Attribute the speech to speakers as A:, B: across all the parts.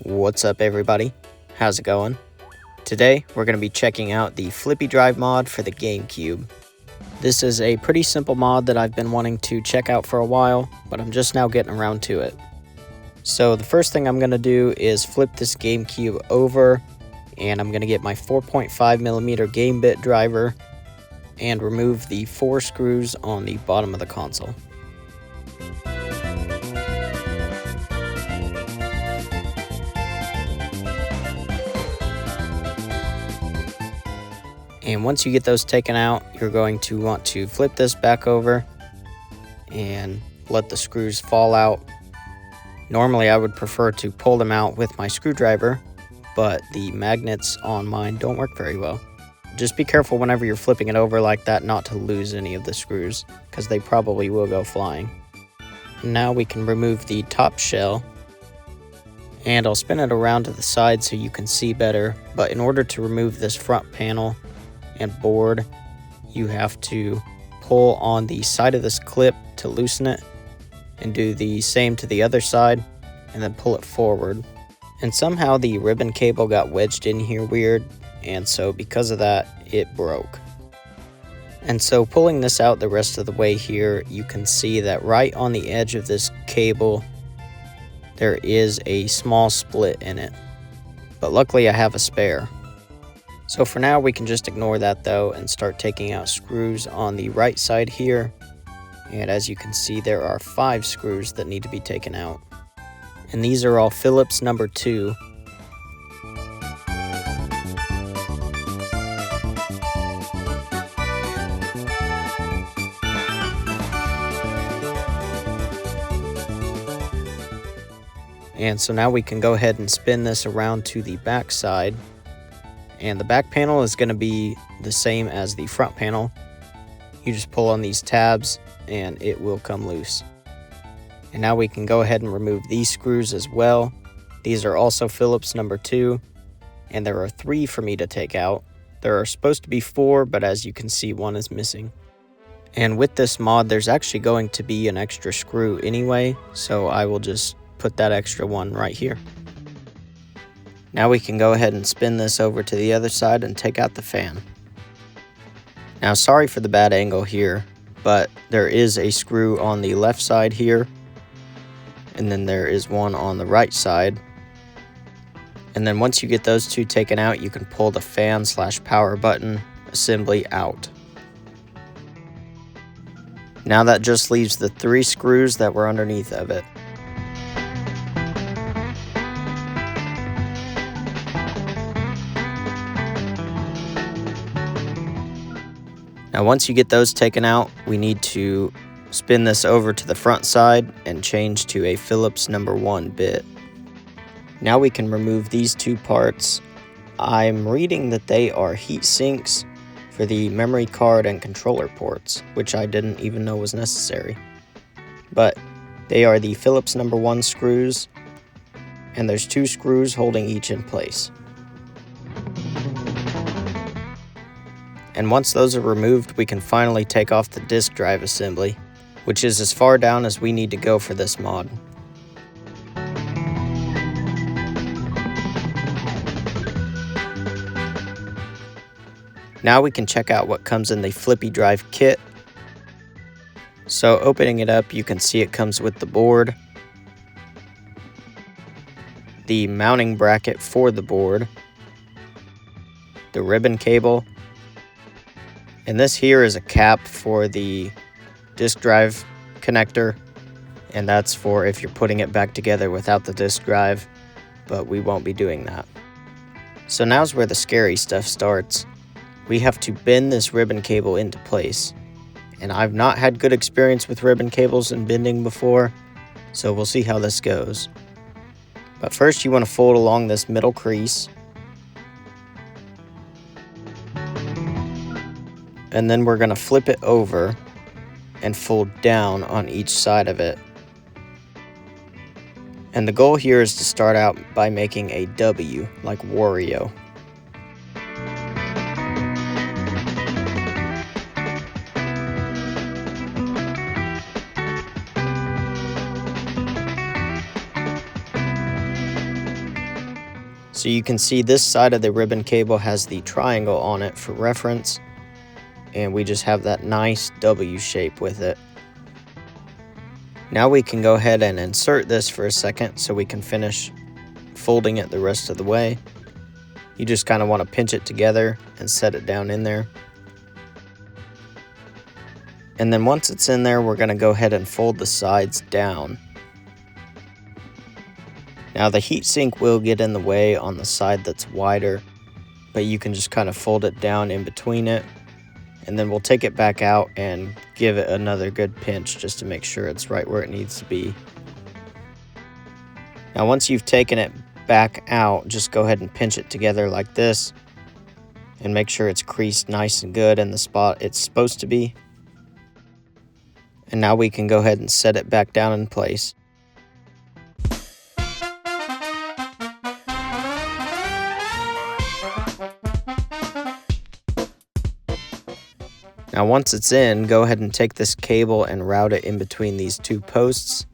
A: What's up everybody? How's it going? Today we're going to be checking out the Flippy Drive mod for the GameCube. This is a pretty simple mod that I've been wanting to check out for a while, but I'm just now getting around to it. So the first thing I'm going to do is flip this GameCube over, and I'm going to get my 4.5mm game bit driver and remove the 4 screws on the bottom of the console. And once you get those taken out, you're going to want to flip this back over and let the screws fall out. Normally I would prefer to pull them out with my screwdriver, but the magnets on mine don't work very well. Just be careful whenever you're flipping it over like that not to lose any of the screws, because they probably will go flying. Now we can remove the top shell, and I'll spin it around to the side so you can see better, but in order to remove this front panel and board, you have to pull on the side of this clip to loosen it, and do the same to the other side, and then pull it forward. And somehow the ribbon cable got wedged in here weird, and so because of that it broke. And so pulling this out the rest of the way here, you can see that right on the edge of this cable there is a small split in it, but luckily I have a spare. So for now we can just ignore that though and start taking out screws on the right side here. And as you can see, there are 5 screws that need to be taken out. And these are all Phillips number 2. And so now we can go ahead and spin this around to the back side. And the back panel is going to be the same as the front panel. You just pull on these tabs and it will come loose. And now we can go ahead and remove these screws as well. These are also Phillips number 2, and there are 3 for me to take out. There are supposed to be 4, but as you can see, 1 is missing. And with this mod, there's actually going to be an extra screw anyway, so I will just put that extra one right here. Now we can go ahead and spin this over to the other side and take out the fan. Now sorry for the bad angle here, but there is a screw on the left side here, and then there is one on the right side. And then once you get those 2 taken out, you can pull the fan/power button assembly out. Now that just leaves the 3 screws that were underneath of it. Now once you get those taken out, we need to spin this over to the front side and change to a Phillips number 1 bit. Now we can remove these 2 parts. I'm reading that they are heat sinks for the memory card and controller ports, which I didn't even know was necessary. But they are the Phillips number 1 screws, and there's 2 screws holding each in place. And once those are removed, we can finally take off the disk drive assembly, which is as far down as we need to go for this mod. Now we can check out what comes in the Flippy Drive Kit. So opening it up, you can see it comes with the board, the mounting bracket for the board, the ribbon cable, and this here is a cap for the disk drive connector, and that's for if you're putting it back together without the disk drive, but we won't be doing that. So now's where the scary stuff starts. We have to bend this ribbon cable into place, and I've not had good experience with ribbon cables and bending before, so we'll see how this goes. But first you want to fold along this middle crease, and then we're going to flip it over and fold down on each side of it. And the goal here is to start out by making a W, like Wario. So you can see this side of the ribbon cable has the triangle on it for reference, and we just have that nice W shape with it. Now we can go ahead and insert this for a second so we can finish folding it the rest of the way. You just kind of want to pinch it together and set it down in there. And then once it's in there, we're going to go ahead and fold the sides down. Now the heatsink will get in the way on the side that's wider, but you can just kind of fold it down in between it. And then we'll take it back out and give it another good pinch just to make sure it's right where it needs to be. Now once you've taken it back out, just go ahead and pinch it together like this and make sure it's creased nice and good in the spot it's supposed to be. And now we can go ahead and set it back down in place. Now once it's in, go ahead and take this cable and route it in between these two posts.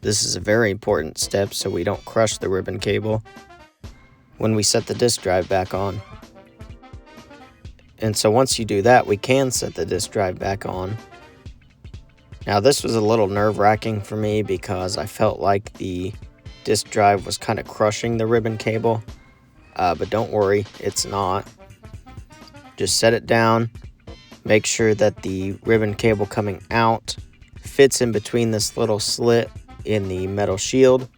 A: This is a very important step so we don't crush the ribbon cable when we set the disk drive back on. And so once you do that, we can set the disk drive back on. Now this was a little nerve-wracking for me because I felt like the disk drive was kind of crushing the ribbon cable, but don't worry, it's not. Just set it down. Make sure that the ribbon cable coming out fits in between this little slit in the metal shield,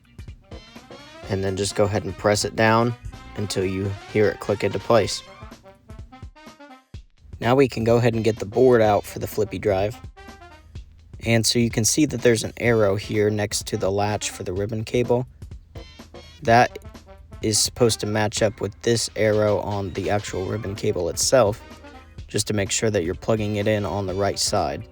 A: and then just go ahead and press it down until you hear it click into place. Now we can go ahead and get the board out for the Flippy Drive. And so you can see that there's an arrow here next to the latch for the ribbon cable. That is supposed to match up with this arrow on the actual ribbon cable itself, just to make sure that you're plugging it in on the right side.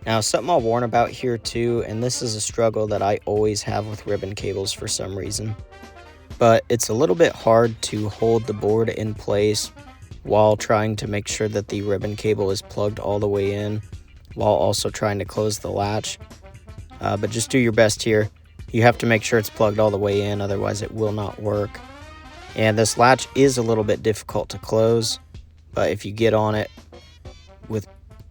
A: Now something I'll warn about here too, and this is a struggle that I always have with ribbon cables for some reason, but it's a little bit hard to hold the board in place while trying to make sure that the ribbon cable is plugged all the way in, while also trying to close the latch. But just do your best here. You have to make sure it's plugged all the way in, otherwise it will not work. And this latch is a little bit difficult to close, but if you get on it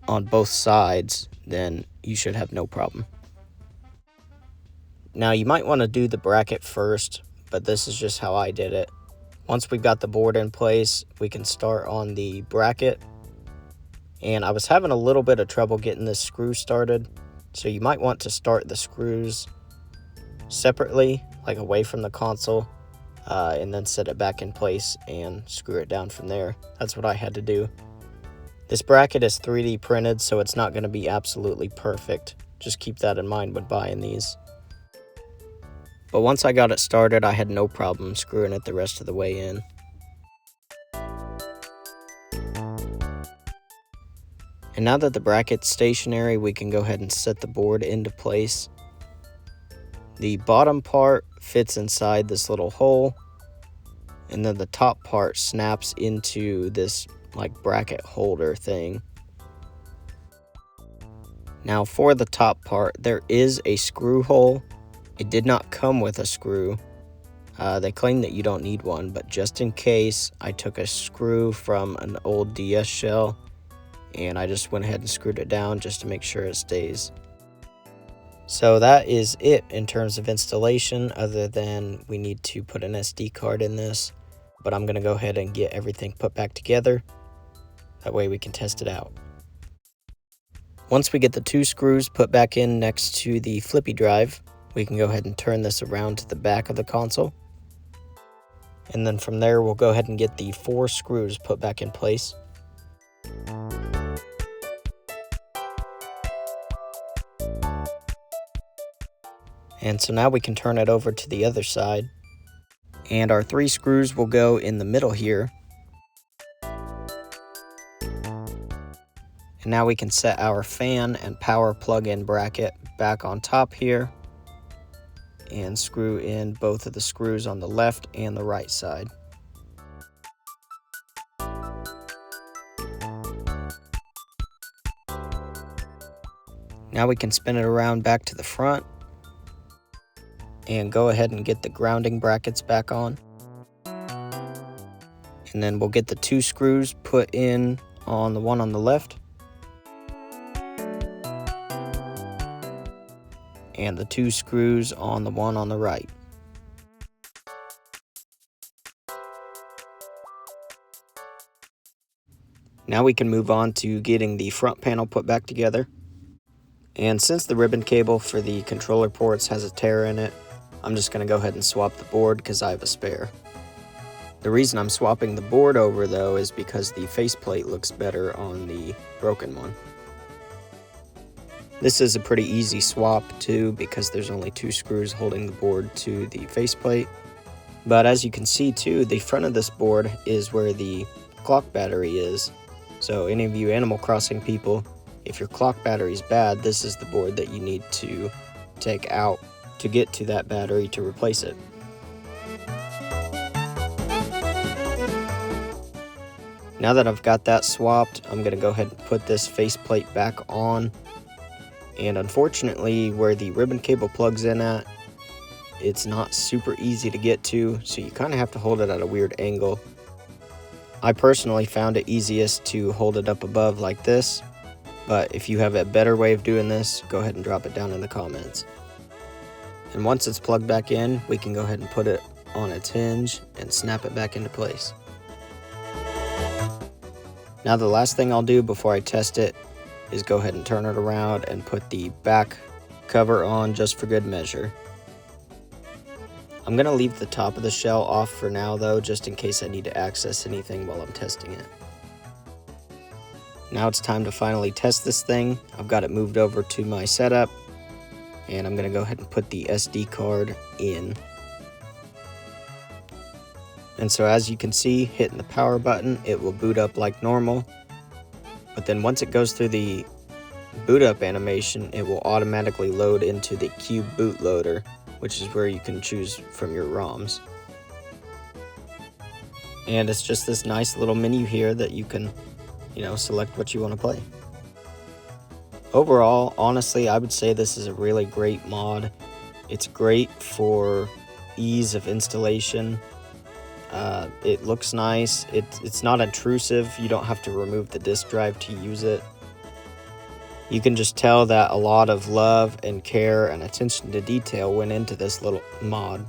A: on both sides, then you should have no problem. Now you might want to do the bracket first, but this is just how I did it. Once we've got the board in place, we can start on the bracket. And I was having a little bit of trouble getting this screw started, so you might want to start the screws separately, like away from the console, and then set it back in place and screw it down from there. That's what I had to do. This bracket is 3D printed, so it's not going to be absolutely perfect. Just keep that in mind when buying these. But once I got it started, I had no problem screwing it the rest of the way in. And now that the bracket's stationary, we can go ahead and set the board into place. The bottom part fits inside this little hole, and then the top part snaps into this like bracket holder thing. Now for the top part, there is a screw hole. It did not come with a screw. They claim that you don't need one, but just in case, I took a screw from an old DS shell and I just went ahead and screwed it down just to make sure it stays. So that is it in terms of installation, other than we need to put an SD card in this, but I'm going to go ahead and get everything put back together. That way we can test it out. Once we get the two screws put back in next to the Flippy Drive, we can go ahead and turn this around to the back of the console. And then from there, we'll go ahead and get the 4 screws put back in place. And so now we can turn it over to the other side. And our 3 screws will go in the middle here. And now we can set our fan and power plug-in bracket back on top here and screw in both of the screws on the left and the right side. Now we can spin it around back to the front. and go ahead and get the grounding brackets back on. And then we'll get the 2 screws put in on the one on the left and the 2 screws on the one on the right. Now we can move on to getting the front panel put back together. And since the ribbon cable for the controller ports has a tear in it, I'm just going to go ahead and swap the board because I have a spare. The reason I'm swapping the board over though is because the faceplate looks better on the broken one. This is a pretty easy swap too because there's only 2 screws holding the board to the faceplate. But as you can see too, the front of this board is where the clock battery is. So any of you Animal Crossing people, if your clock battery is bad, this is the board that you need to take out to get to that battery to replace it. Now that I've got that swapped, I'm going to go ahead and put this faceplate back on. And unfortunately, where the ribbon cable plugs in at, it's not super easy to get to, so you kind of have to hold it at a weird angle. I personally found it easiest to hold it up above like this, but if you have a better way of doing this, go ahead and drop it down in the comments. And once it's plugged back in, we can go ahead and put it on its hinge and snap it back into place. Now the last thing I'll do before I test it is go ahead and turn it around and put the back cover on just for good measure. I'm going to leave the top of the shell off for now though, just in case I need to access anything while I'm testing it. Now it's time to finally test this thing. I've got it moved over to my setup, and I'm going to go ahead and put the SD card in. And so as you can see, hitting the power button, it will boot up like normal. But then once it goes through the boot up animation, it will automatically load into the Cube bootloader, which is where you can choose from your ROMs. And it's just this nice little menu here that you can, select what you want to play. Overall, honestly, I would say this is a really great mod. It's great for ease of installation. It looks nice. It's not intrusive. You don't have to remove the disk drive to use it. You can just tell that a lot of love and care and attention to detail went into this little mod.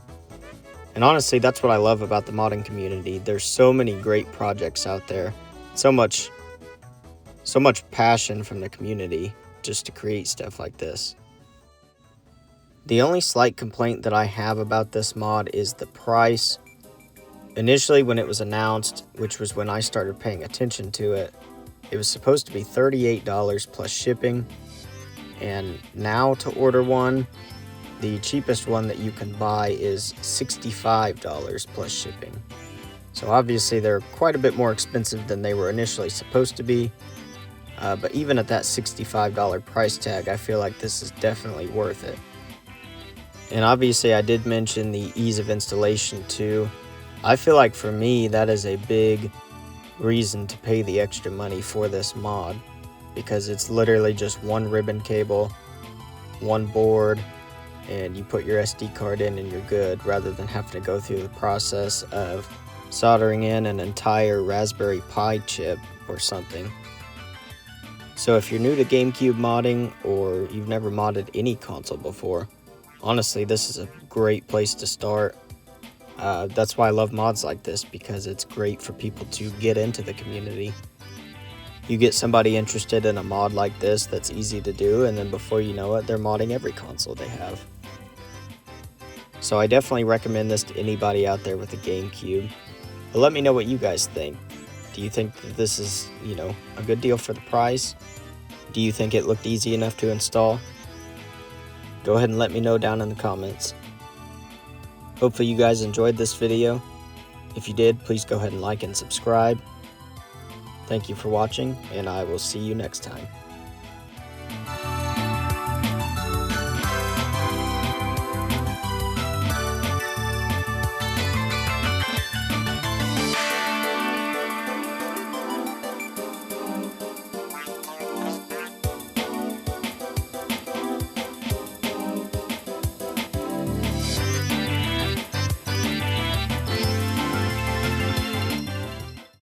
A: And honestly, that's what I love about the modding community. There's so many great projects out there. So much passion from the community just to create stuff like this. The only slight complaint that I have about this mod is the price. Initially, when it was announced, which was when I started paying attention to it, it was supposed to be $38 plus shipping, and now to order one, the cheapest one that you can buy is $65 plus shipping. So obviously they're quite a bit more expensive than they were initially supposed to be, but even at that $65 price tag, I feel like this is definitely worth it. And obviously I did mention the ease of installation too. I feel like for me, that is a big reason to pay the extra money for this mod, because it's literally just one ribbon cable, one board, and you put your SD card in and you're good, rather than having to go through the process of soldering in an entire Raspberry Pi chip or something. So if you're new to GameCube modding, or you've never modded any console before, honestly, this is a great place to start. That's why I love mods like this, because it's great for people to get into the community. You get somebody interested in a mod like this that's easy to do, and then before you know it, they're modding every console they have. So I definitely recommend this to anybody out there with a GameCube. But let me know what you guys think. Do you think that this is, a good deal for the price? Do you think it looked easy enough to install? Go ahead and let me know down in the comments. Hopefully you guys enjoyed this video. If you did, please go ahead and like and subscribe. Thank you for watching, and I will see you next time.